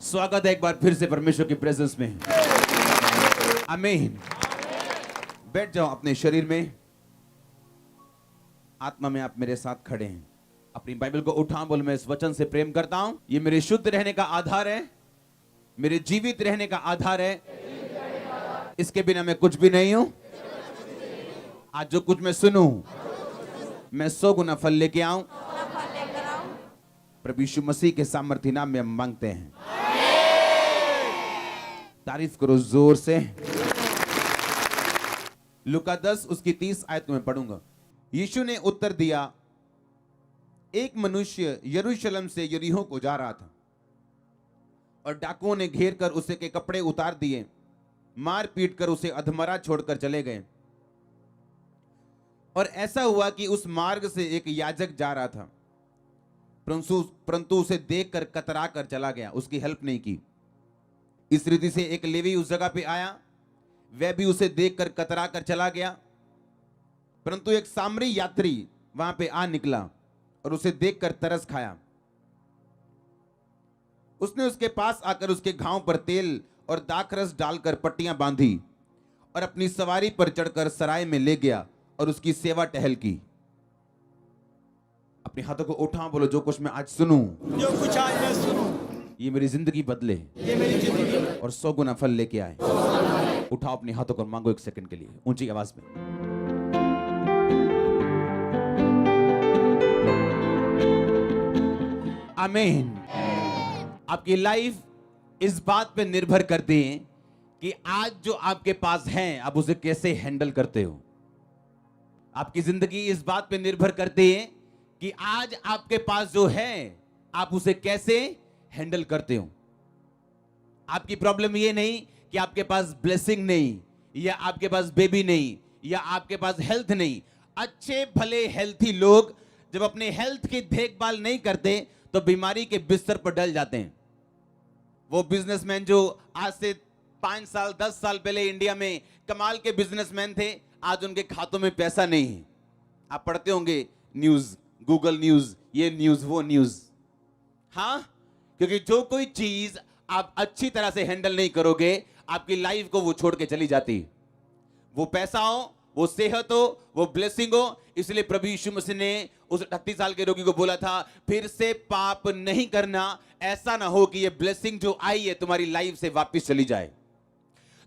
स्वागत है एक बार फिर से परमेश्वर की प्रेजेंस में। आमीन। बैठ जाओ अपने शरीर में, आत्मा में आप मेरे साथ खड़े हैं। अपनी बाइबल को उठा, बोल मैं इस वचन से प्रेम करता हूं। ये मेरे शुद्ध रहने का आधार है, मेरे जीवित रहने का आधार है। इसके बिना मैं कुछ भी नहीं हूं। आज जो कुछ मैं सुनूं, मैं 100 गुना फल लेके आऊं। प्रभु यीशु मसीह के सामर्थ्य नाम में हम मांगते हैं। तारीफ करो जोर से। लूका 10 उसकी 30 आयत में पढ़ूंगा। यीशु ने उत्तर दिया, एक मनुष्य यरूशलेम से यरीहो को जा रहा था और डाकुओं ने घेर कर उसे के कपड़े उतार दिए, मार पीट कर उसे अधमरा छोड़कर चले गए। और ऐसा हुआ कि उस मार्ग से एक याजक जा रहा था, परंतु उसे देखकर कतरा कर चला गया, उसकी हेल्प नहीं की। इस रीति से एक लेवी उस जगह पे आया, वह भी उसे देखकर कतरा कर चला गया। परंतु एक सामरी यात्री वहां पे आ निकला और उसे देखकर तरस खाया। उसने उसके पास आकर उसके घाव पर तेल और दाखरस डालकर पट्टियां बांधी और अपनी सवारी पर चढ़कर सराय में ले गया और उसकी सेवा टहल की। अपने हाथों को उठा, बोलो जो कुछ मैं आज सुनूं, जो कुछ आज मैं सुनूं, ये मेरी जिंदगी बदले ये मेरी जिंदगी और 100 गुना फल लेके आए। उठाओ अपने हाथों को, मांगो एक सेकंड के लिए ऊंची आवाज में। आमीन। आपकी लाइफ इस बात पे निर्भर करती है कि आज जो आपके पास है आप उसे कैसे हैंडल करते हो। आपकी जिंदगी इस बात पे निर्भर करती है कि आज आपके पास जो है आप उसे कैसे हैंडल करते हो। आपकी प्रॉब्लम ये नहीं कि आपके पास ब्लेसिंग नहीं, या आपके पास बेबी नहीं, या आपके पास हेल्थ नहीं। अच्छे भले हेल्थी लोग जब अपने हेल्थ की देखभाल नहीं करते तो बीमारी के बिस्तर पर डल जाते हैं। वो बिजनेसमैन जो आज से 5 साल 10 साल पहले इंडिया में कमाल के बिजनेसमैन थे, आज उनके खातों में पैसा नहीं है। आप पढ़ते होंगे न्यूज, गूगल न्यूज, ये न्यूज वो न्यूज। हाँ, क्योंकि जो कोई चीज आप अच्छी तरह से हैंडल नहीं करोगे, आपकी लाइफ को वो छोड़ के चली जाती है। वो पैसा हो, वो सेहत हो, वो ब्लेसिंग हो। इसलिए प्रभु यीशु मसीह ने उस 38 साल के रोगी को बोला था, फिर से पाप नहीं करना, ऐसा ना हो कि ये ब्लेसिंग जो आई है तुम्हारी लाइफ से वापस चली जाए।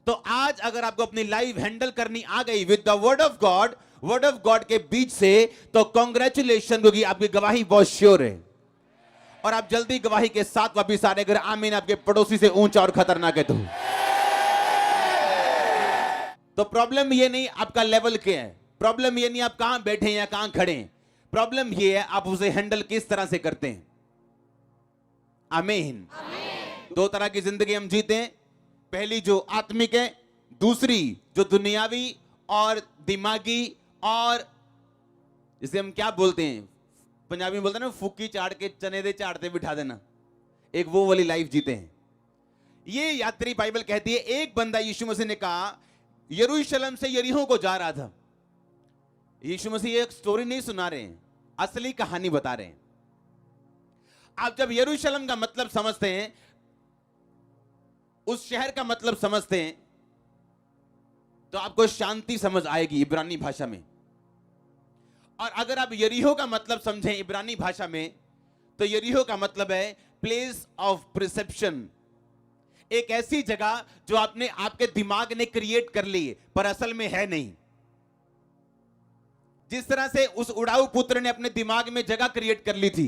तो आज अगर आपको अपनी लाइफ हैंडल करनी आ गई with the word of God के बीच से, तो कॉन्ग्रेचुलेशन, क्योंकि आपकी गवाही बहुत श्योर है और आप जल्दी गवाही के साथ वापिस आ रहे। अगर आमीन आपके पड़ोसी से ऊंचा और खतरनाक है तो प्रॉब्लम ये नहीं आपका लेवल क्या है, प्रॉब्लम ये नहीं आप कहां बैठे हैं या कहां खड़े हैं, प्रॉब्लम ये है आप उसे हैंडल किस तरह से करते हैं। आमीन। दो तरह की जिंदगी हम जीते हैं, पहली जो आत्मिक है, दूसरी जो दुनियावी और दिमागी, और जिसे हम क्या बोलते हैं, पंजाबी में बोलते हैं ना, फूकी चाड़ के चने दे चाड़ते बिठा देना, एक वो वाली लाइफ जीते हैं। ये यात्री बाइबल कहती है, एक बंदा यीशु मसीह ने कहा यरूशलेम से यरीहो को जा रहा था। यीशु मसीह एक स्टोरी नहीं सुना रहे हैं, असली कहानी बता रहे हैं। आप जब यरूशलेम का मतलब समझते हैं, उस शहर का मतलब समझते हैं, तो आपको शांति समझ आएगी इब्रानी भाषा में। और अगर आप यरीहो का मतलब समझें इब्रानी भाषा में, तो यरीहो का मतलब है प्लेस ऑफ प्रिसेप्शन, एक ऐसी जगह जो आपने आपके दिमाग ने क्रिएट कर ली पर असल में है नहीं। जिस तरह से उस उड़ाऊ पुत्र ने अपने दिमाग में जगह क्रिएट कर ली थी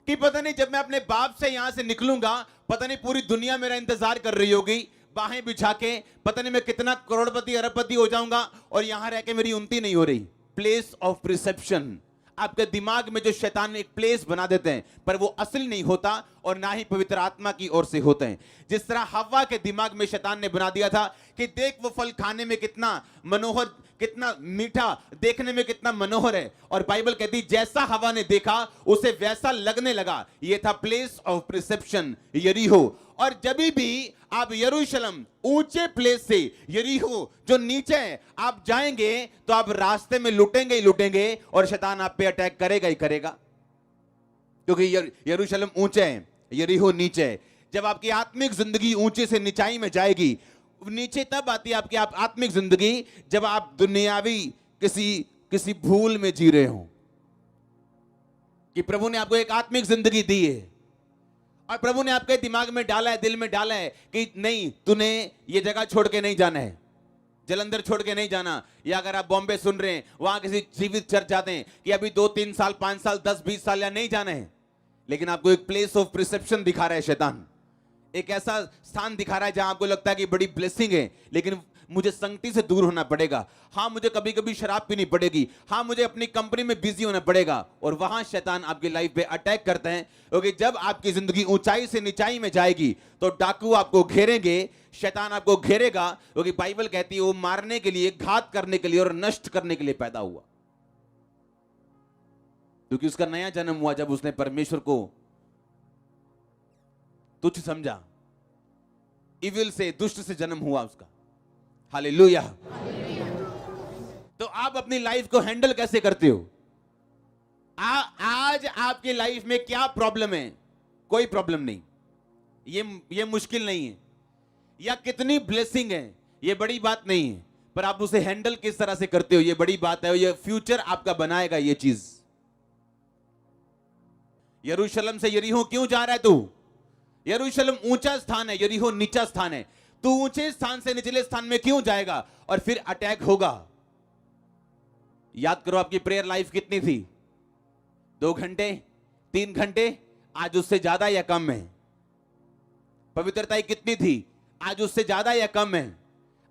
कि पता नहीं जब मैं अपने बाप से यहां से निकलूंगा, पता नहीं पूरी दुनिया मेरा इंतजार कर रही होगी बाहें बिछा के, पता नहीं मैं कितना करोड़पति अरबपति हो जाऊंगा और यहां रह के मेरी उन्नति नहीं हो रही। प्लेस ऑफ प्रिसेप्शन, आपके दिमाग में जो शैतान एक प्लेस बना देते हैं, पर वो असली नहीं होता और ना ही पवित्र आत्मा की ओर से होते हैं। जिस तरह हव्वा के दिमाग में शैतान ने बना दिया था कि देख वो फल खाने में कितना मनोहर, कितना मीठा, देखने में कितना मनोहर है, और बाइबल कहती जैसा हवा ने देखा उसे वैसा लगने लगा। ये था प्लेस ऑफ प्रिसेप्शन, यरीहो। और जब भी आप यरूशलेम ऊंचे प्लेस से यरीहो जो नीचे है आप जाएंगे, तो आप रास्ते में लुटेंगे ही लुटेंगे और शैतान आप पे अटैक करेगा ही करेगा, क्योंकि यरूशलेम ऊंचे है, यरीहो नीचे है। जब आपकी आत्मिक जिंदगी ऊंचे से निचाई में जाएगी। नीचे तब आती है आपकी आत्मिक जिंदगी जब आप दुनियावी किसी भूल में जी रहे हो, कि प्रभु ने आपको एक आत्मिक जिंदगी दी है और प्रभु ने आपके दिमाग में डाला है, दिल में डाला है कि नहीं, तूने ये जगह छोड़ के नहीं जाना है, जलंधर छोड़ के नहीं जाना। या अगर आप बॉम्बे सुन रहे हैं, वहां किसी जीवित चर्च जाते हैं कि अभी 2-3 साल, 5 साल, 10-20 साल या नहीं जाना है, लेकिन आपको एक प्लेस ऑफ प्रिसेप्शन दिखा रहा है शैतान, एक ऐसा स्थान दिखा रहा है जहां आपको लगता है कि बड़ी ब्लेसिंग है, लेकिन मुझे संगति से दूर होना पड़ेगा। हाँ, मुझे कभी कभी शराब पीनी पड़ेगी। हाँ, मुझे अपनी कंपनी में बिजी होना पड़ेगा। और वहां शैतान आपकी लाइफ पे अटैक करते हैं, क्योंकि जब आपकी जिंदगी ऊंचाई से निचाई में जाएगी तो डाकू आपको घेरेंगे, शैतान आपको घेरेगा, क्योंकि बाइबल कहती है वो मारने के लिए, घात करने के लिए और नष्ट करने के लिए पैदा हुआ। क्योंकि उसका नया जन्म हुआ जब उसने परमेश्वर को तुच्छ समझा, इविल से, दुष्ट से जन्म हुआ उसका। हालेलुया। तो आप अपनी लाइफ को हैंडल कैसे करते हो? आज आपकी लाइफ में क्या प्रॉब्लम है? कोई प्रॉब्लम नहीं, ये मुश्किल नहीं है, या कितनी ब्लेसिंग है ये बड़ी बात नहीं है, पर आप उसे हैंडल किस तरह से करते हो ये बड़ी बात है। ये फ्यूचर आपका बनाएगा ये चीज। यरूशलेम से यरीहो क्यों जा रहा है तू? यरूशलेम ऊंचा स्थान है, यरीहो नीचा स्थान है। तू ऊंचे स्थान से निचले स्थान में क्यों जाएगा? और फिर अटैक होगा। याद करो आपकी प्रेयर लाइफ कितनी थी? 2 घंटे, 3 घंटे, आज उससे ज्यादा या कम है? पवित्रता कितनी थी? आज उससे ज्यादा या कम है?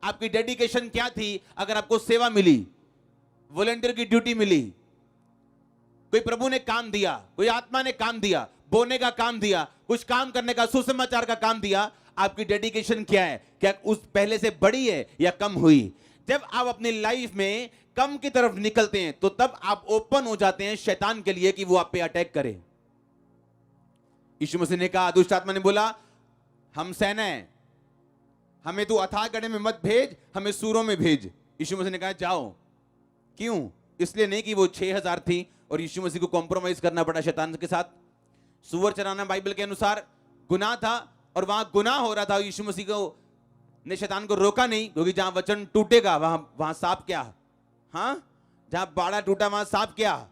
आपकी डेडिकेशन क्या थी? अगर आपको सेवा मिली, वॉलंटियर की ड्यूटी मिली, कोई प्रभु ने काम दिया, कोई आत्मा ने काम दिया, बोने का काम दिया, कुछ काम करने का, सुसमाचार का काम दिया, आपकी डेडिकेशन क्या है? क्या उस पहले से बड़ी है या कम हुई? जब आप अपनी लाइफ में कम की तरफ निकलते हैं तो तब आप ओपन हो जाते हैं शैतान के लिए कि वो आप पे अटैक करे। यीशु मसीह ने कहा, दुष्ट आत्मा ने बोला, हम सेना है, हमें तू अथाह गड्ढे में मत भेज, हमें सूरों में भेज। यीशु मसीह ने कहा जाओ। क्यों? इसलिए नहीं कि वो 6000 थी और यीशु मसीह को कॉम्प्रोमाइज करना पड़ा शैतान के साथ। सुअर चराना बाइबल के अनुसार गुनाह था और वहां गुनाह हो रहा था। यीशु मसीह को ने शैतान को रोका नहीं, क्योंकि जहां वचन टूटेगा वहां सांप क्या? हाँ, जहां बाड़ा टूटा वहां सांप क्या?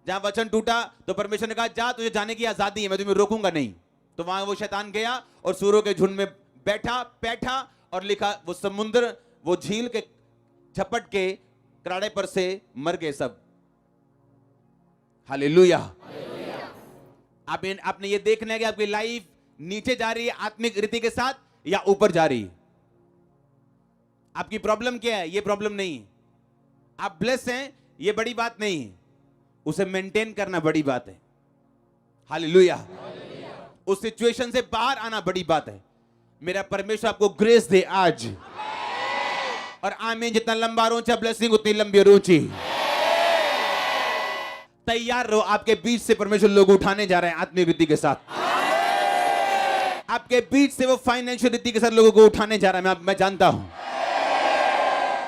जहां वचन टूटा तो परमेश्वर ने कहा जा, तुझे जाने की आजादी है, मैं तुम्हें रोकूंगा नहीं। तो वहां वो शैतान गया और सूरों के झुंड में बैठा और लिखा, वो समुद्र, वो झील के झपट के कराड़े पर से मर गए सब। हालेलुया। आपने ये देखना है कि आपकी लाइफ नीचे जा रही है आत्मिक रीति के साथ या ऊपर जा रही है। आपकी प्रॉब्लम क्या है? ये प्रॉब्लम नहीं है। आप ब्लेस हैं, ये बड़ी बात नहीं है, उसे मेंटेन करना बड़ी बात है। हालेलुया। उस सिचुएशन से बाहर आना बड़ी बात है। मेरा परमेश्वर आपको ग्रेस दे आज। और आमीन। जितना लंबा रोचा ब्लेसिंग उतनी लंबी रोची। तैयार रहो, आपके बीच से परमेश्वर लोग उठाने जा रहे हैं आत्मिक रीति के साथ। आपके बीच से वो फाइनेंशियल रीति के साथ लोगों को उठाने जा रहा है, मैं जानता हूं।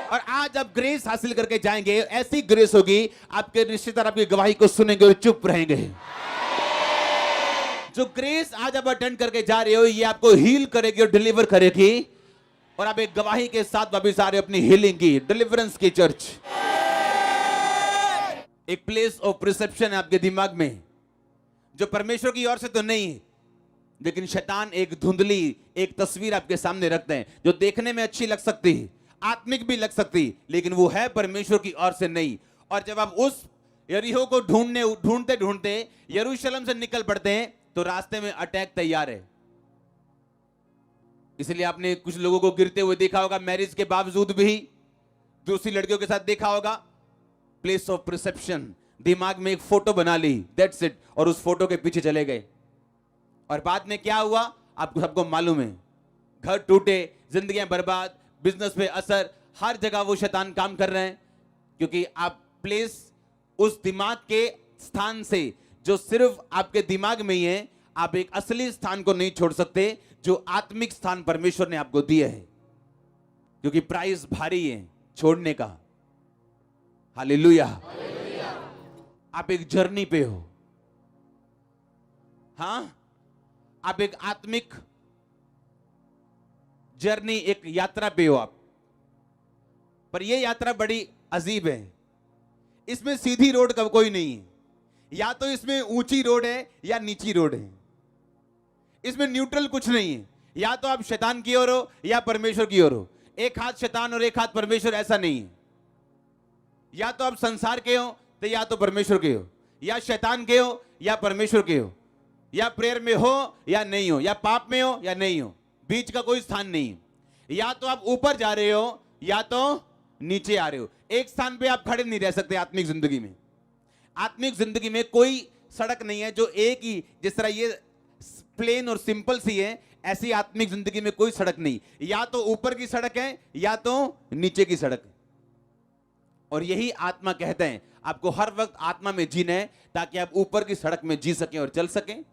और आज आप ग्रेस हासिल करके जाएंगे, ऐसी ग्रेस होगी आपके रिश्तेदार आपकी गवाही को सुनेंगे और चुप रहेंगे। जो ग्रेस आज आप अटेंड करके जा रहे हो, ये आपको हील करेगी और डिलीवर करेगी, और आप एक गवाही के साथ वापिस आ रहे हो अपनी हीलिंग की, डिलीवरेंस की चर्च। एक प्लेस ऑफ प्रिसेप्शन है आपके दिमाग में, जो परमेश्वर की ओर से तो नहीं है, लेकिन शैतान एक धुंधली एक तस्वीर आपके सामने रखते हैं, जो देखने में अच्छी लग सकती है, आत्मिक भी लग सकती, लेकिन वो है परमेश्वर की ओर से नहीं। और जब आप उस यरीहो को ढूंढते ढूंढते यरूशलेम से निकल पड़ते हैं, तो रास्ते में अटैक तैयार है। इसलिए आपने कुछ लोगों को गिरते हुए देखा होगा, मैरिज के बावजूद भी दूसरी लड़कियों के साथ देखा होगा। प्लेस ऑफ परसेप्शन, दिमाग में एक फोटो बना ली, दैट्स इट, और उस फोटो के पीछे चले गए। और बाद में क्या हुआ आपको सबको मालूम है। घर टूटे, जिंदगियां बर्बाद, बिजनेस पे असर, हर जगह वो शैतान काम कर रहे हैं, क्योंकि आप प्लेस उस दिमाग के स्थान से जो सिर्फ आपके दिमाग में ही है, आप एक असली स्थान को नहीं छोड़ सकते, जो आत्मिक स्थान परमेश्वर ने आपको दिया है, क्योंकि प्राइस भारी है छोड़ने का। हालेलुया। आप एक जर्नी पे हो। हाँ, आप एक आत्मिक जर्नी, एक यात्रा पे हो आप, पर यह यात्रा बड़ी अजीब है। इसमें सीधी रोड का कोई नहीं है, या तो इसमें ऊंची रोड है या नीची रोड है। इसमें न्यूट्रल कुछ नहीं है, या तो आप शैतान की ओर हो या परमेश्वर की ओर हो। एक हाथ शैतान और एक हाथ परमेश्वर, ऐसा नहीं है। या तो आप संसार के हो तो या तो परमेश्वर के हो, या शैतान के हो या परमेश्वर के हो, या प्रेयर में हो या नहीं हो, या पाप में हो या नहीं हो, बीच का कोई स्थान नहीं है। या तो आप ऊपर जा रहे हो या तो नीचे आ रहे हो। एक स्थान पे आप खड़े नहीं रह सकते आत्मिक जिंदगी में। आत्मिक जिंदगी में कोई सड़क नहीं है जो एक ही, जिस तरह ये प्लेन और सिंपल सी है, ऐसी आत्मिक जिंदगी में कोई सड़क नहीं। या तो ऊपर की सड़क है या तो नीचे की सड़क है। और यही आत्मा कहते हैं आपको हर वक्त आत्मा में जीना है, ताकि आप ऊपर की सड़क में जी सकें और चल सकें।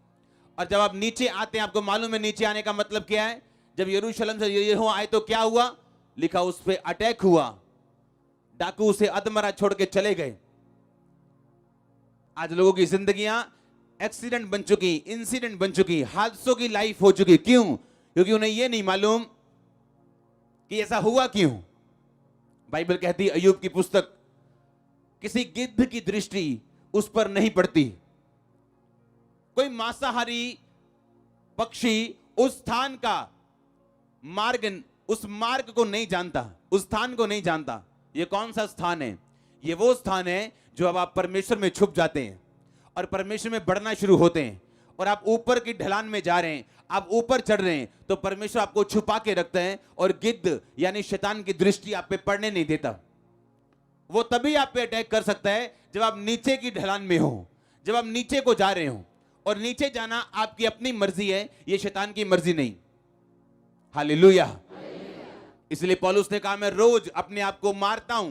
और जब आप नीचे आते हैं, आपको मालूम है नीचे आने का मतलब क्या है। जब यरूशलेम से यरीहो आए तो क्या हुआ, लिखा उस पे अटैक हुआ, डाकू उसे अधमरा छोड़ के चले गए। आज लोगों की जिंदगियां एक्सीडेंट बन चुकी, इंसिडेंट बन चुकी, हादसों की लाइफ हो चुकी। क्यों? क्योंकि उन्हें यह नहीं मालूम कि ऐसा हुआ क्यों। बाइबल कहती है, अय्यूब की पुस्तक, किसी गिद्ध की दृष्टि उस पर नहीं पड़ती। कोई मांसाहारी पक्षी उस स्थान का मार्ग, उस मार्ग को नहीं जानता, उस स्थान को नहीं जानता। ये कौन सा स्थान है? ये वो स्थान है जो अब आप परमेश्वर में छुप जाते हैं और परमेश्वर में बढ़ना शुरू होते हैं, और आप ऊपर की ढलान में जा रहे हैं, आप ऊपर चढ़ रहे हैं, तो परमेश्वर आपको छुपा के रखते हैं और गिद्ध यानी शैतान की दृष्टि आप पे पड़ने नहीं देता। वो तभी आप पे अटैक कर सकता है जब आप नीचे की ढलान में हो, जब आप नीचे को जा रहे हो। और नीचे जाना आपकी अपनी मर्जी है, ये शैतान की मर्जी नहीं। हालेलुया। इसलिए पौलुस ने कहा, मैं रोज अपने आप को मारता हूं,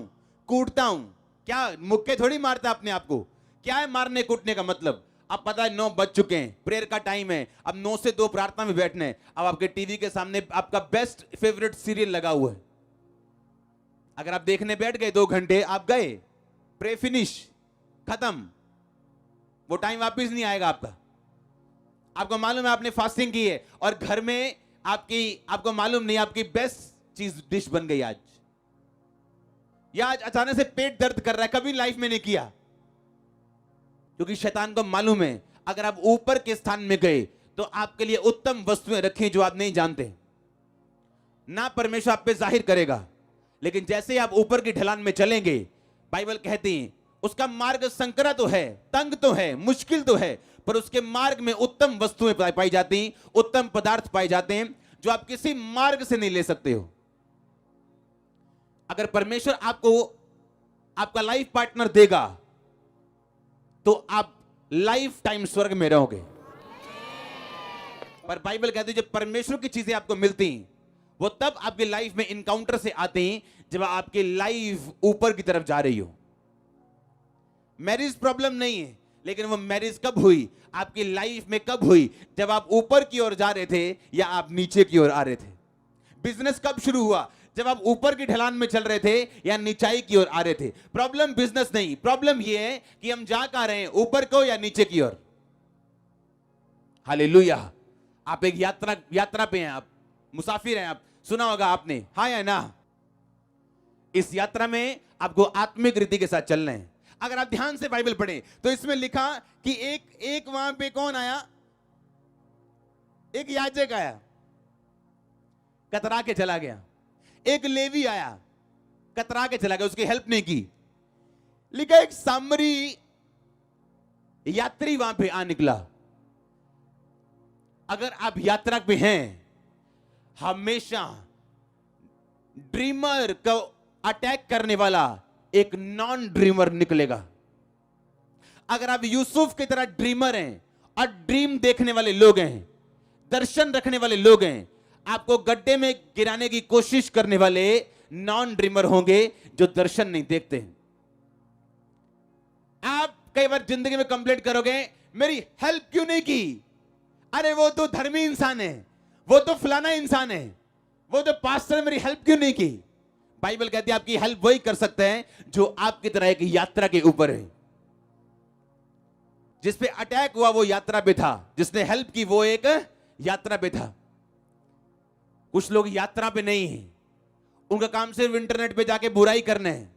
कूटता हूं। क्या मुक्के थोड़ी मारता अपने आप को? क्या है मारने कूटने का मतलब? अब पता है 9 बज चुके हैं, प्रेयर का टाइम है, अब 9 से 2 प्रार्थना में बैठना है। अब आपके टीवी के सामने आपका बेस्ट फेवरेट सीरियल लगा हुआ है। अगर आप देखने बैठ गए 2 घंटे, आप गए, प्रे फिनिश, खत्म। वो टाइम वापस नहीं आएगा आपका। आपको मालूम है आपने फास्टिंग की है और घर में आपको मालूम नहीं आपकी बेस्ट चीज डिश बन गई आज, या आज अचानक से पेट दर्द कर रहा है, कभी लाइफ में नहीं किया। क्योंकि शैतान को मालूम है अगर आप ऊपर के स्थान में गए तो आपके लिए उत्तम वस्तुएं रखी जो आप नहीं जानते। ना परमेश्वर आप पे जाहिर करेगा, लेकिन जैसे ही आप ऊपर की ढलान में चलेंगे, बाइबल कहती है उसका मार्ग संकरा तो है, तंग तो है, मुश्किल तो है, पर उसके मार्ग में उत्तम वस्तुएं पाई जाती, उत्तम पदार्थ पाए जाते हैं जो आप किसी मार्ग से नहीं ले सकते हो। अगर परमेश्वर आपको आपका लाइफ पार्टनर देगा तो आप लाइफ टाइम स्वर्ग में रहोगे। पर बाइबल कहती है जब परमेश्वर की चीजें आपको मिलती वो तब आपकी लाइफ में इनकाउंटर से आती जब आपकी लाइफ ऊपर की तरफ जा रही हो। मैरिज प्रॉब्लम नहीं है, लेकिन वो मैरिज कब हुई, आपकी लाइफ में कब हुई? जब आप ऊपर की ओर जा रहे थे या आप नीचे की ओर आ रहे थे। बिजनेस कब शुरू हुआ? जब आप ऊपर की ढलान में चल रहे थे या नीचाई की ओर आ रहे थे। प्रॉब्लम बिजनेस नहीं, प्रॉब्लम यह है कि हम जा कहां रहे हैं, ऊपर को या नीचे की ओर। हालेलुया। आप एक यात्रा पे हैं, आप मुसाफिर हैं। आप सुना होगा आपने, हाँ या ना? इस यात्रा में आपको आत्मिक रीति के साथ चलना है। अगर आप ध्यान से बाइबल पढ़ें तो इसमें लिखा कि एक वहां पे कौन आया? एक याजक आया, कतरा के चला गया। एक लेवी आया, कतरा के चला गया, उसकी हेल्प नहीं की। लिखा एक सामरी यात्री वहां पे आ निकला। अगर आप यात्रा पे हैं, हमेशा ड्रीमर को अटैक करने वाला एक नॉन ड्रीमर निकलेगा। अगर आप यूसुफ की तरह ड्रीमर हैं और ड्रीम देखने वाले लोग हैं, दर्शन रखने वाले लोग हैं, आपको गड्ढे में गिराने की कोशिश करने वाले नॉन ड्रीमर होंगे जो दर्शन नहीं देखते हैं। आप कई बार जिंदगी में कंप्लेंट करोगे, मेरी हेल्प क्यों नहीं की? अरे वो तो धर्मी इंसान है, वो तो फलाना इंसान है, वो तो पास्टर, मेरी हेल्प क्यों नहीं की? बाइबल कहती है आपकी हेल्प वही कर सकते हैं जो आपकी तरह एक यात्रा के ऊपर है। जिस पे अटैक हुआ वो यात्रा पे था, जिसने हेल्प की वो एक यात्रा पे था। कुछ लोग यात्रा पे नहीं हैं, उनका काम सिर्फ इंटरनेट पे जाके बुराई करना है,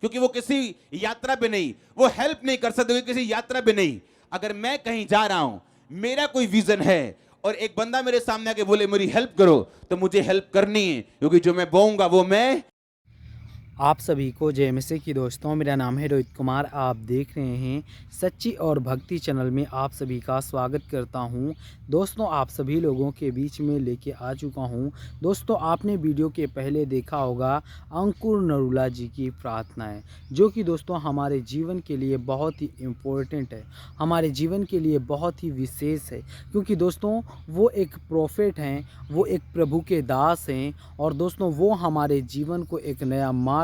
क्योंकि वो किसी यात्रा पे नहीं, वो हेल्प नहीं कर सकते किसी यात्रा पे नहीं। अगर मैं कहीं जा रहा हूं, मेरा कोई विजन है और एक बंदा मेरे सामने आके बोले मेरी हेल्प करो, तो मुझे हेल्प करनी है, क्योंकि जो मैं बोऊंगा वो मैं। आप सभी को जय मसीह की दोस्तों, मेरा नाम है रोहित कुमार। आप देख रहे हैं सच्ची और भक्ति चैनल में आप सभी का स्वागत करता हूं। दोस्तों, आप सभी लोगों के बीच में लेके आ चुका हूं। दोस्तों, आपने वीडियो के पहले देखा होगा अंकुर नरूला जी की प्रार्थनाएं, जो कि दोस्तों हमारे जीवन के लिए बहुत ही इम्पोर्टेंट है, हमारे जीवन के लिए बहुत ही विशेष है, क्योंकि दोस्तों वो एक प्रोफेट हैं, वो एक प्रभु के दास हैं, और दोस्तों वो हमारे जीवन को एक नया मार्ग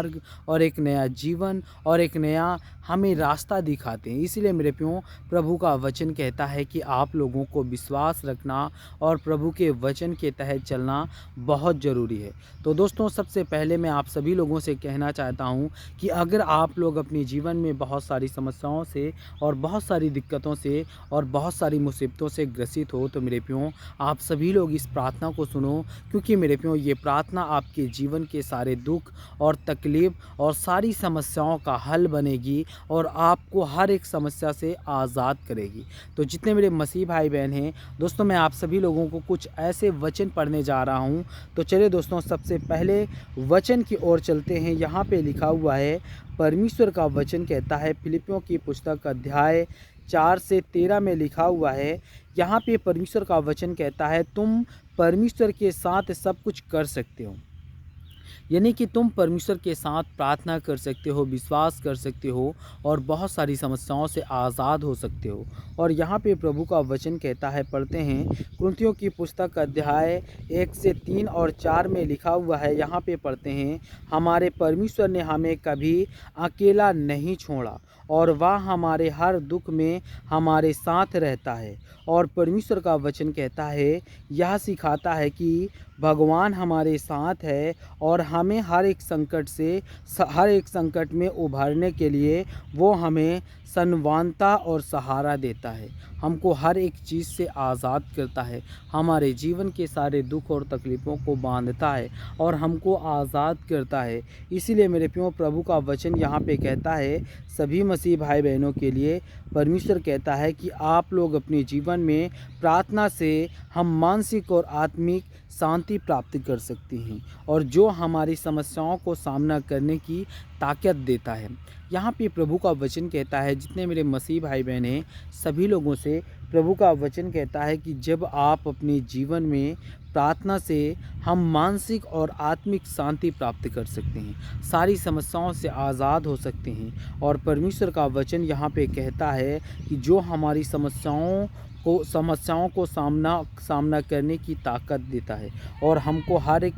और एक नया जीवन और एक नया हमें रास्ता दिखाते हैं। इसलिए मेरे प्रियो, प्रभु का वचन कहता है कि आप लोगों को विश्वास रखना और प्रभु के वचन के तहत चलना बहुत ज़रूरी है। तो दोस्तों, सबसे पहले मैं आप सभी लोगों से कहना चाहता हूं कि अगर आप लोग अपने जीवन में बहुत सारी समस्याओं से और बहुत सारी दिक्कतों से और बहुत सारी मुसीबतों से ग्रसित हो, तो मेरे प्रियो आप सभी लोग इस प्रार्थना को सुनो, क्योंकि मेरे प्रियो ये प्रार्थना आपके जीवन के सारे दुख और तकलीफ और सारी समस्याओं का हल बनेगी और आपको हर एक समस्या से आज़ाद करेगी। तो जितने मेरे मसीह भाई बहन हैं दोस्तों, मैं आप सभी लोगों को कुछ ऐसे वचन पढ़ने जा रहा हूं। तो चलिए दोस्तों, सबसे पहले वचन की ओर चलते हैं। यहाँ पे लिखा हुआ है, परमेश्वर का वचन कहता है, फिलिपियों की पुस्तक अध्याय 4 से 13 में लिखा हुआ है। यहाँ पे परमेश्वर का वचन कहता है, तुम परमेश्वर के साथ सब कुछ कर सकते हो, यानी कि तुम परमेश्वर के साथ प्रार्थना कर सकते हो, विश्वास कर सकते हो और बहुत सारी समस्याओं से आज़ाद हो सकते हो। और यहाँ पे प्रभु का वचन कहता है, पढ़ते हैं, कुरिन्थियों की पुस्तक अध्याय 1 से 3 और 4 में लिखा हुआ है। यहाँ पे पढ़ते हैं, हमारे परमेश्वर ने हमें कभी अकेला नहीं छोड़ा और वह हमारे हर दुख में हमारे साथ रहता है। और परमेश्वर का वचन कहता है, यह सिखाता है कि भगवान हमारे साथ है और हमें हर एक संकट में उभरने के लिए वो हमें संवानता और सहारा देता है, हमको हर एक चीज़ से आज़ाद करता है, हमारे जीवन के सारे दुख और तकलीफ़ों को बांधता है और हमको आज़ाद करता है। इसीलिए मेरे प्रियो, प्रभु का वचन यहाँ पे कहता है सभी मसीह भाई बहनों के लिए, परमेश्वर कहता है कि आप लोग अपने जीवन में प्रार्थना से हम मानसिक और आत्मिक शांति प्राप्त कर सकते हैं, और जो हमारी समस्याओं को सामना करने की ताकत देता है। यहाँ पे प्रभु का वचन कहता है, जितने मेरे मसीह भाई बहन हैं सभी लोगों से प्रभु का वचन कहता है कि जब आप अपने जीवन में प्रार्थना से हम मानसिक और आत्मिक शांति प्राप्त कर सकते हैं, सारी समस्याओं से आज़ाद हो सकते हैं। और परमेश्वर का वचन यहाँ पे कहता है कि जो हमारी समस्याओं को सामना करने की ताकत देता है और हमको हर एक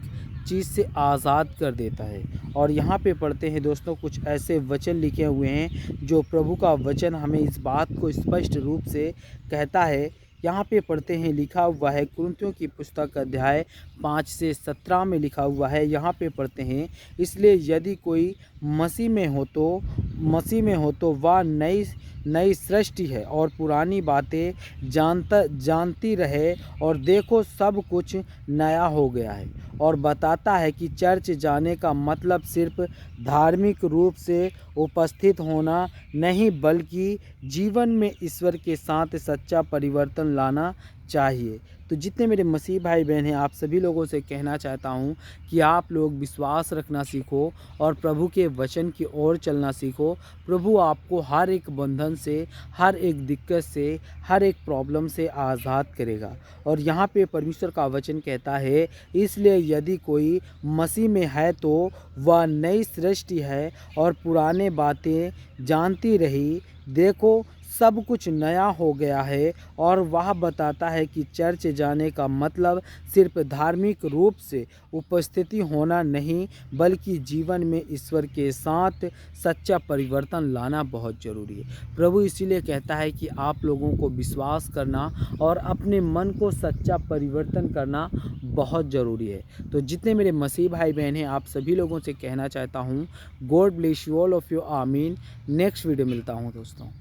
चीज़ से आज़ाद कर देता है। और यहाँ पे पढ़ते हैं दोस्तों, कुछ ऐसे वचन लिखे हुए हैं जो प्रभु का वचन हमें इस बात को स्पष्ट रूप से कहता है। यहाँ पे पढ़ते हैं, लिखा हुआ है कुरिन्थियों की पुस्तक अध्याय 5 से 17 में लिखा हुआ है। यहाँ पे पढ़ते हैं, इसलिए यदि कोई मसीह में हो तो वह नई सृष्टि है और पुरानी बातें जानती रहे, और देखो सब कुछ नया हो गया है। और बताता है कि चर्च जाने का मतलब सिर्फ धार्मिक रूप से उपस्थित होना नहीं, बल्कि जीवन में ईश्वर के साथ सच्चा परिवर्तन लाना चाहिए। तो जितने मेरे मसीह भाई बहन हैं, आप सभी लोगों से कहना चाहता हूं कि आप लोग विश्वास रखना सीखो और प्रभु के वचन की ओर चलना सीखो। प्रभु आपको हर एक बंधन से, हर एक दिक्कत से, हर एक प्रॉब्लम से आज़ाद करेगा। और यहाँ पे परमेश्वर का वचन कहता है, इसलिए यदि कोई मसीह में है तो वह नई सृष्टि है और पुराने बातें जानती रही, देखो सब कुछ नया हो गया है। और वह बताता है कि चर्च जाने का मतलब सिर्फ धार्मिक रूप से उपस्थिति होना नहीं, बल्कि जीवन में ईश्वर के साथ सच्चा परिवर्तन लाना बहुत ज़रूरी है। प्रभु इसीलिए कहता है कि आप लोगों को विश्वास करना और अपने मन को सच्चा परिवर्तन करना बहुत ज़रूरी है। तो जितने मेरे मसीह भाई बहन हैं, आप सभी लोगों से कहना चाहता हूँ, God bless you all of you, आमीन। नेक्स्ट वीडियो मिलता हूँ दोस्तों।